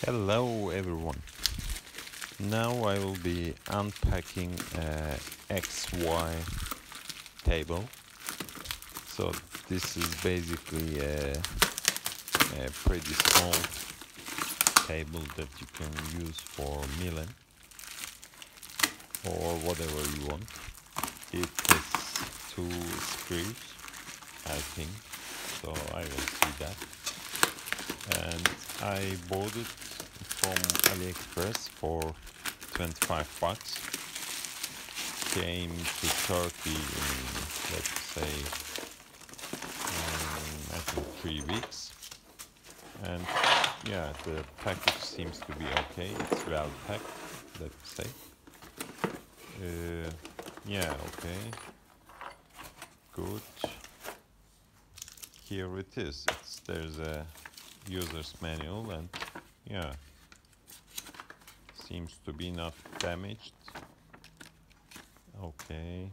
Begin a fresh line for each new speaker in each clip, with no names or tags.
Hello everyone. Now I will be unpacking a XY table. So this is basically a pretty small table that you can use for milling or whatever you want. It has two screws, I think, so I will see that. And I bought it from Aliexpress for 25 bucks. Came to Turkey in, let's say, I think 3 weeks. And yeah, the package seems to be okay. It's well packed, let's say. Yeah, okay. Good. Here it is. There's a user's manual and yeah, seems to be not damaged. Okay,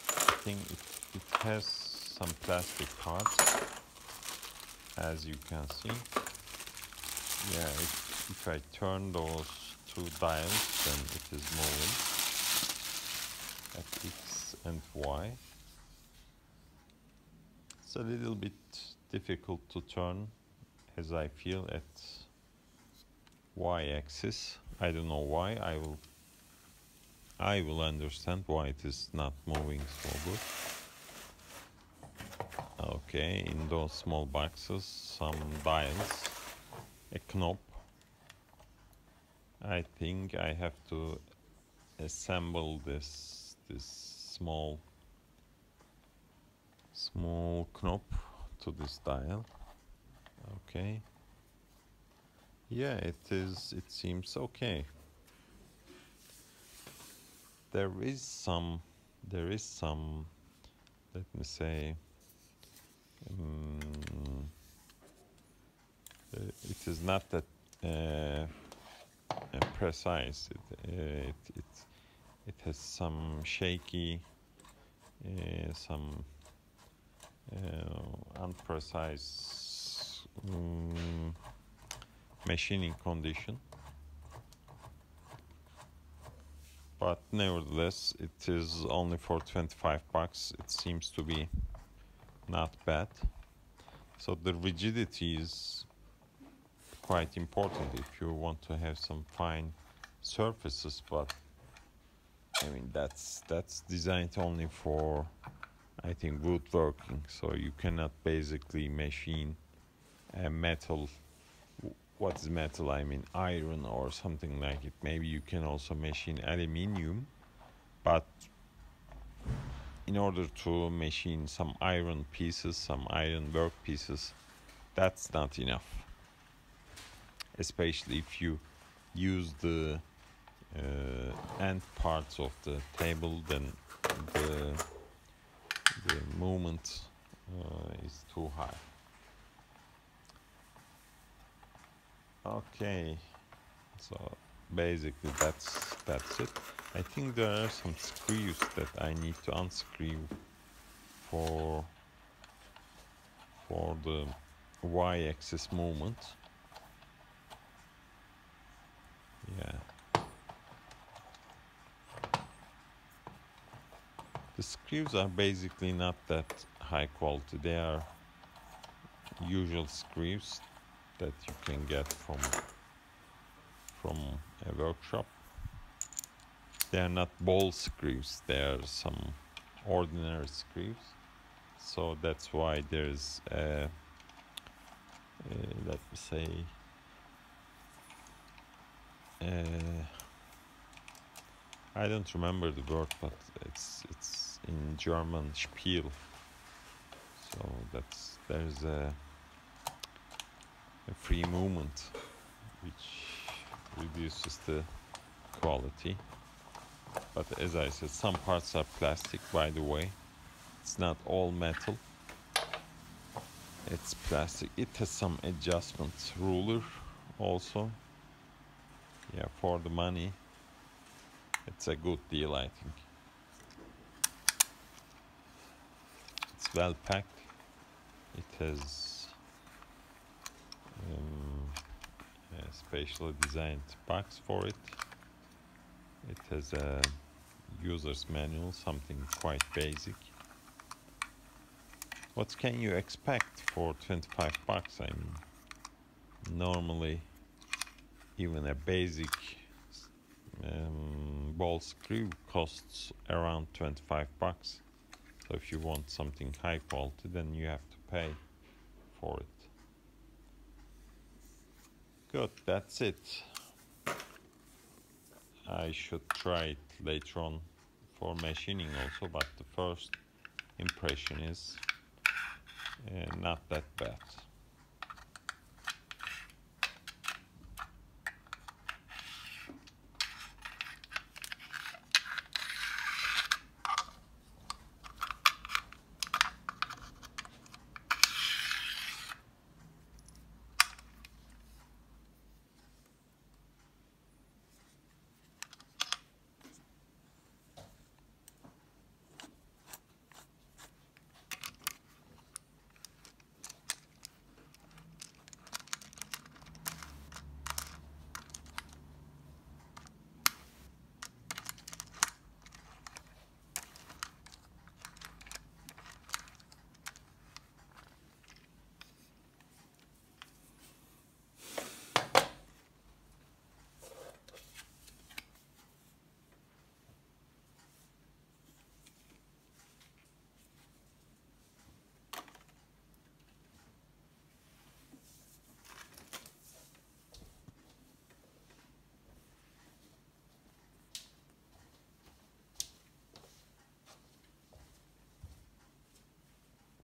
I think it has some plastic parts, as you can see. Yeah, if I turn those two dials, then it is moving at X and Y. It's a little bit difficult to turn, as I feel, at Y-axis. I don't know why. I will understand why it is not moving so good. Okay, in those small boxes, some dials, a knob. I think I have to assemble this small knob to this dial. Okay. Yeah, it seems okay. There is some, let me say, it is not that precise. It has some shaky, some unprecise machining condition. But nevertheless, it is only for 25 bucks. It seems to be not bad. So the rigidity is quite important if you want to have some fine surfaces, but I mean that's designed only for, I think, woodworking. So you cannot basically machine a metal. What is metal? I mean iron or something like it. Maybe you can also machine aluminium, but in order to machine some iron pieces, some iron work pieces, that's not enough. Especially if you use the end parts of the table, then the movement is too high. Okay, so basically that's it. I think there are some screws that I need to unscrew for the Y-axis movement. Yeah. The screws are basically not that high quality. They are usual screws that you can get from a workshop. They are not ball screws. They are some ordinary screws. So that's why there's let me say I don't remember the word, but it's in German Spiel. So there's a free movement which reduces the quality. But as I said, some parts are plastic, by the way. It's not all metal. It's plastic. It has some adjustments. Ruler also. Yeah, for the money, it's a good deal, I think. It's well packed. It has specially designed box for it. It has a user's manual, something quite basic. What can you expect for 25 bucks? I mean, normally even a basic ball screw costs around 25 bucks. So if you want something high quality, then you have to pay for it. Good, that's it. I should try it later on for machining also, but the first impression is not that bad.